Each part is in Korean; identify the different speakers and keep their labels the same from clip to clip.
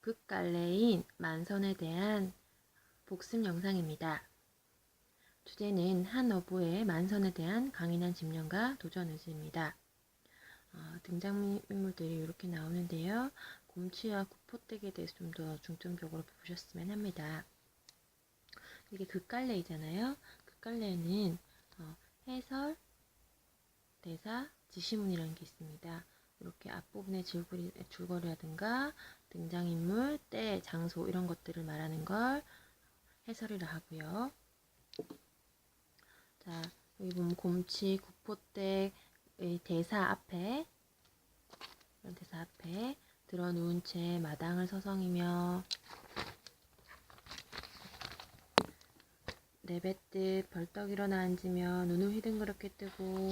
Speaker 1: 극갈래인 만선에 대한 복습 영상입니다. 주제는 한 어부의 만선에 대한 강인한 집념과 도전 의지입니다. 등장인물들이 이렇게 나오는데요. 곰치와 구포떼기에 대해서 좀 더 중점적으로 보셨으면 합니다. 이게 극갈래이잖아요. 극갈래에는 해설, 대사, 지시문이라는 게 있습니다. 이렇게 앞부분의 줄거리라든가 등장인물, 때, 장소 이런 것들을 말하는 걸 해설이라 하고요. 자, 여기 보면 곰치, 구포대의 대사 앞에 들어누운 채 마당을 서성이며 내뱉듯 벌떡 일어나 앉으며 눈을 휘둥그렇게 뜨고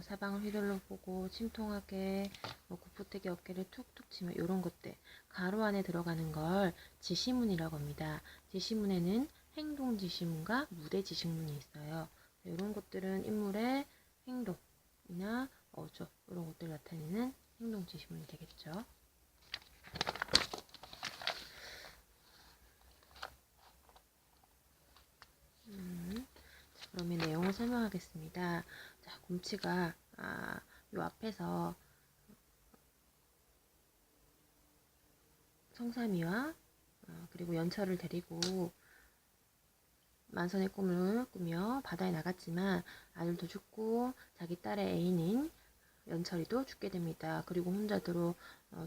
Speaker 1: 사방을 휘둘러 보고 침통하게 구포대기 어깨를 툭툭 치며 이런 것들 가로 안에 들어가는 걸 지시문이라고 합니다. 지시문에는 행동 지시문과 무대 지시문이 있어요. 이런 것들은 인물의 행동이나 어조 이런 것들 나타내는 행동 지시문이 되겠죠. 그러면 내용을 설명하겠습니다. 자, 곰치가 요 앞에서 성삼이와 그리고 연철을 데리고 만선의 꿈을 꾸며 바다에 나갔지만 아들도 죽고 자기 딸의 애인인 연철이도 죽게 됩니다. 그리고 혼자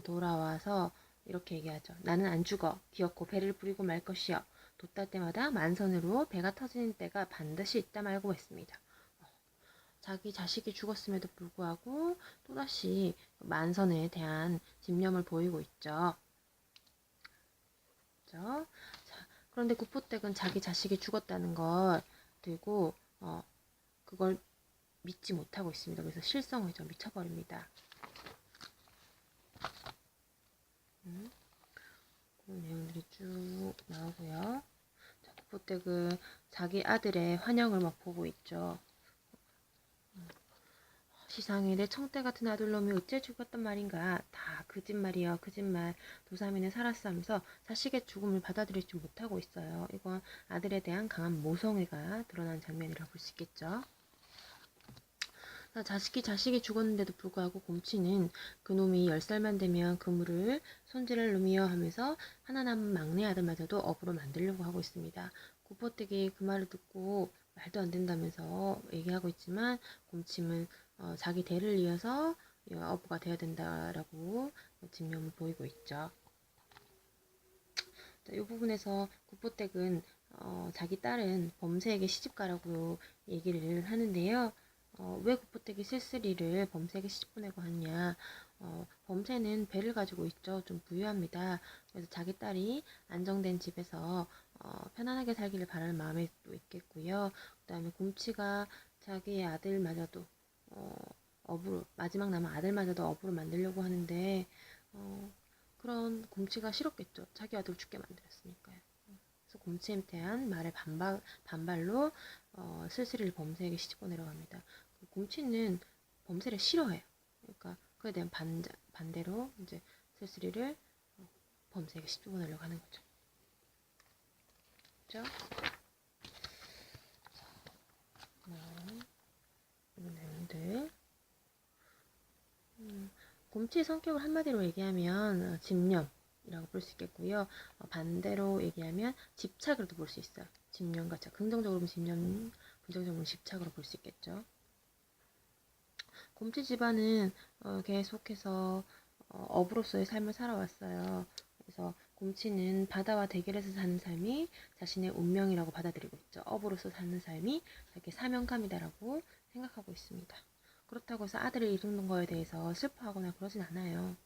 Speaker 1: 돌아와서 이렇게 얘기하죠. 나는 안 죽어. 기어코 배를 부리고 말 것이여. 돛달 때마다 만선으로 배가 터지는 때가 반드시 있다 말고 했습니다. 자기 자식이 죽었음에도 불구하고 또다시 만선에 대한 집념을 보이고 있죠. 그렇죠? 자, 그런데 구포댁은 자기 자식이 죽었다는 걸 들고 그걸 믿지 못하고 있습니다. 그래서 실성을 좀 미쳐버립니다. 그런 내용들이 쭉 나오고요. 자, 구포댁은 자기 아들의 환영을 막 보고 있죠. 시상에 내 청대 같은 아들놈이 어째 죽었단 말인가. 다 거짓말이여 거짓말. 도사미는 살았어 하면서 자식의 죽음을 받아들이지 못하고 있어요. 이건 아들에 대한 강한 모성애가 드러난 장면이라고 볼 수 있겠죠. 자식이 죽었는데도 불구하고 곰치는 그놈이 10살만 되면 그물을 손질할 놈이여 하면서 하나 남은 막내 아들마저도 업으로 만들려고 하고 있습니다. 구포댁이 그 말을 듣고 말도 안 된다면서 얘기하고 있지만 곰치는 자기 대를 이어서 어부가 되어야 된다라고 집념을 보이고 있죠. 이 부분에서 구포댁은 자기 딸은 범세에게 시집가라고 얘기를 하는데요. 왜 구포댁이 쓸쓸이를 범세에게 시집 보내고 하냐. 범세는 배를 가지고 있죠. 좀 부유합니다. 그래서 자기 딸이 안정된 집에서 편안하게 살기를 바라는 마음이 또 있겠고요. 그 다음에 곰치가 자기의 아들마저도 어부로 마지막 남은 아들마저도 어부로 만들려고 하는데 그런 곰치가 싫었겠죠. 자기 아들 죽게 만들었으니까요. 그래서 곰치에 대한 말에 반발로 쓸쓸이를 범세에게 시집 보내려고 합니다. 곰치는 범세를 싫어해요. 그러니까 그에 대한 반대로 이제 쓸쓸이를 범세에게 시집 보내려고 하는 거죠. 그렇죠? 이런 내용들. 곰치의 성격을 한마디로 얘기하면 집념이라고 볼 수 있겠고요. 반대로 얘기하면 집착으로도 볼 수 있어요. 집념과 긍정적으로 보면 집념, 부정적으로 보면 집착으로 볼 수 있겠죠. 곰치 집안은 계속해서 어부로서의 삶을 살아왔어요. 그래서 곰치는 바다와 대결해서 사는 삶이 자신의 운명이라고 받아들이고 있죠. 어부로서 사는 삶이 자기 사명감이다라고 생각하고 있습니다. 그렇다고 해서 아들을 잃은 거에 대해서 슬퍼하거나 그러진 않아요.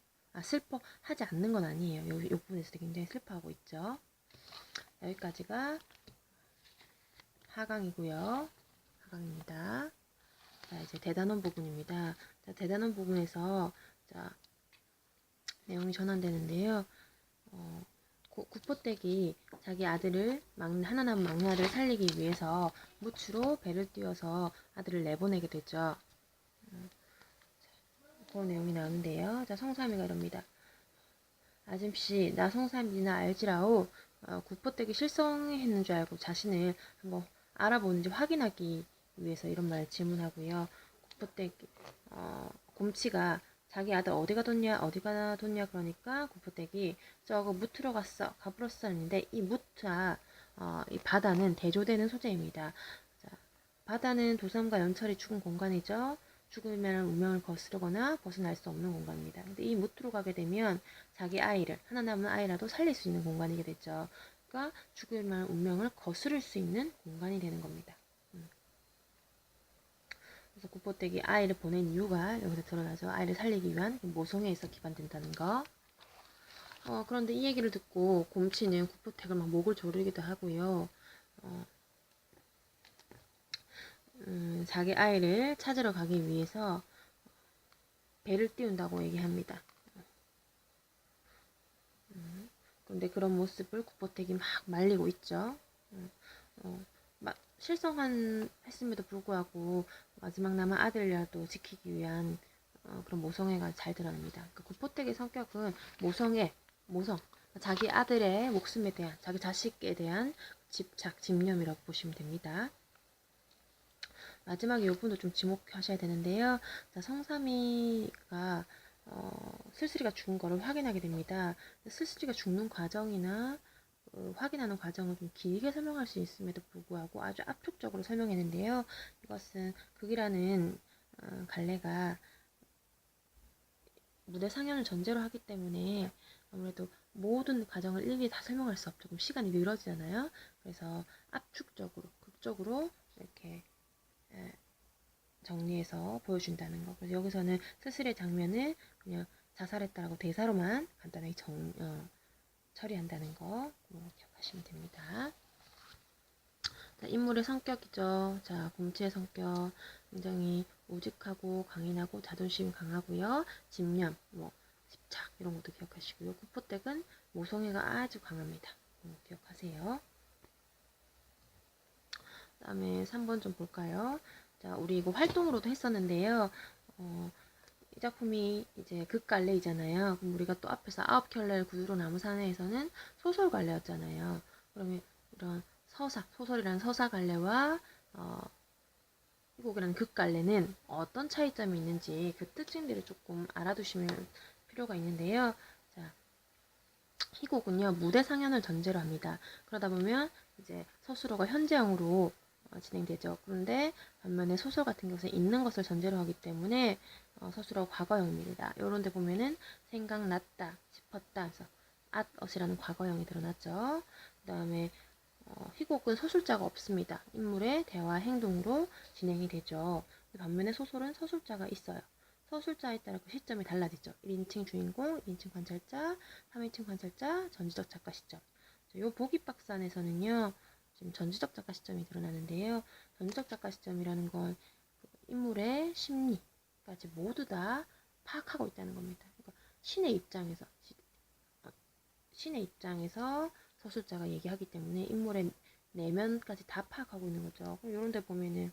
Speaker 1: 슬퍼하지 않는 건 아니에요. 이 부분에서도 굉장히 슬퍼하고 있죠. 여기까지가 하강이고요. 하강입니다. 자, 이제 대단원 부분입니다. 자, 대단원 부분에서 내용이 전환되는데요. 구포댁이 자기 아들을 하나 남은 막내 아들을 살리기 위해서 무추로 배를 띄워서 아들을 내보내게 되죠. 그런 내용이 나오는데요. 자, 성삼이가 이럽니다. 아줌씨, 나 성삼이나 알지라오. 구포대기 실성했는 줄 알고 자신을 한번 알아보는지 확인하기 위해서 이런 말 질문하고요. 구포대기, 곰치가 자기 아들 어디가 뒀냐 그러니까 구포대기 저거 무트러 갔어 가불었어 했는데 이 무트와 이 바다는 대조되는 소재입니다. 자, 바다는 도삼과 연철이 죽은 공간이죠. 죽으면 운명을 거스르거나 벗어날 수 없는 공간입니다. 근데 이 무트로 가게 되면 자기 아이를 하나 남은 아이라도 살릴 수 있는 공간이게 되죠. 그러니까 죽을 만한 운명을 거스를 수 있는 공간이 되는 겁니다. 그래서 구포대기 아이를 보낸 이유가 여기서 드러나죠. 아이를 살리기 위한 모성애에서 기반된다는 거. 그런데 이 얘기를 듣고 곰치는 구포택을 막 목을 조르기도 하고요. 자기 아이를 찾으러 가기 위해서 배를 띄운다고 얘기합니다. 그런데 그런 모습을 구포택이 막 말리고 있죠. 막 실성했음에도 불구하고 마지막 남은 아들이라도 지키기 위한 그런 모성애가 잘 드러납니다. 그 구포택의 성격은 모성, 자기 아들의 목숨에 대한, 자기 자식에 대한 집착, 집념이라고 보시면 됩니다. 마지막에 이 부분도 좀 지목하셔야 되는데요. 자, 성삼이가 슬슬이가 죽은 거를 확인하게 됩니다. 슬슬이가 죽는 과정이나 확인하는 과정을 좀 길게 설명할 수 있음에도 불구하고 아주 압축적으로 설명했는데요. 이것은 극이라는 갈래가 무대 상연을 전제로 하기 때문에 아무래도 모든 과정을 일일이 다 설명할 수 없죠. 그럼 시간이 늘어지잖아요. 그래서 압축적으로, 극적으로 이렇게 정리해서 보여준다는 거. 그래서 여기서는 스스로의 장면을 그냥 자살했다라고 대사로만 간단하게 처리한다는 거 기억하시면 됩니다. 자, 인물의 성격이죠. 자, 곰치의 성격 굉장히 우직하고 강인하고 자존심 강하고요. 집념, 집착 이런 것도 기억하시고요. 구포댁은 모성애가 아주 강합니다. 기억하세요. 그 다음에 3번 좀 볼까요? 자, 우리 이거 활동으로도 했었는데요. 이 작품이 이제 극갈래이잖아요. 그럼 우리가 또 앞에서 9켤레 구두로 나무 사내에서는 소설 갈래였잖아요. 그러면 이런 소설이라는 서사 갈래와 희곡이라는 극갈래는 어떤 차이점이 있는지 그 특징들을 조금 알아두시면 필요가 있는데요. 자, 희곡은요, 무대 상연을 전제로 합니다. 그러다 보면 이제 서술어가 현재형으로 진행되죠. 그런데 반면에 소설 같은 경우는 있는 것을 전제로 하기 때문에 서술어가 과거형입니다. 이런 데 보면은 생각났다, 싶었다 해서 at이라는 과거형이 드러났죠. 그 다음에 희곡은 서술자가 없습니다. 인물의 대화 행동으로 진행이 되죠. 반면에 소설은 서술자가 있어요. 서술자에 따라 그 시점이 달라지죠. 1인칭 주인공, 2인칭 관찰자, 3인칭 관찰자, 전지적 작가 시점. 이 보기박산에서는요. 지금 전지적 작가 시점이 드러나는데요. 전지적 작가 시점이라는 건 인물의 심리까지 모두 다 파악하고 있다는 겁니다. 그러니까 신의 입장에서 서술자가 얘기하기 때문에 인물의 내면까지 다 파악하고 있는 거죠. 이런 데 보면은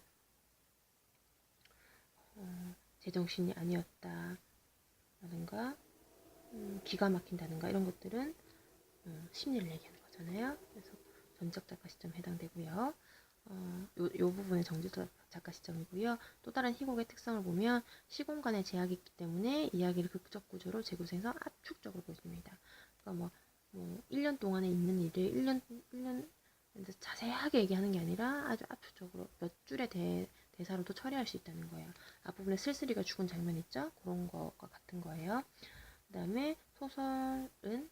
Speaker 1: 제정신이 아니었다 라든가 기가 막힌다든가 이런 것들은 심리를 얘기하는 거잖아요. 그래서 전적 작가 시점 해당되고요. 요 부분의 정지적 작가 시점이고요. 또 다른 희곡의 특성을 보면 시공간의 제약이 있기 때문에 이야기를 극적 구조로 재구성해서 압축적으로 보여줍니다. 그러니까 1년 동안에 있는 일을 1년 자세하게 얘기하는 게 아니라 아주 압축적으로 몇 줄의 대사로도 처리할 수 있다는 거예요. 앞부분에 슬슬이가 죽은 장면 있죠? 그런 것과 같은 거예요. 그 다음에 소설은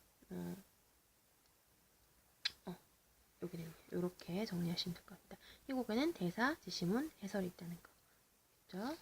Speaker 1: 여기 이렇게 정리하시면 될 것 같습니다. 희곡에는 대사, 지시문, 해설이 있다는 거. 그렇죠?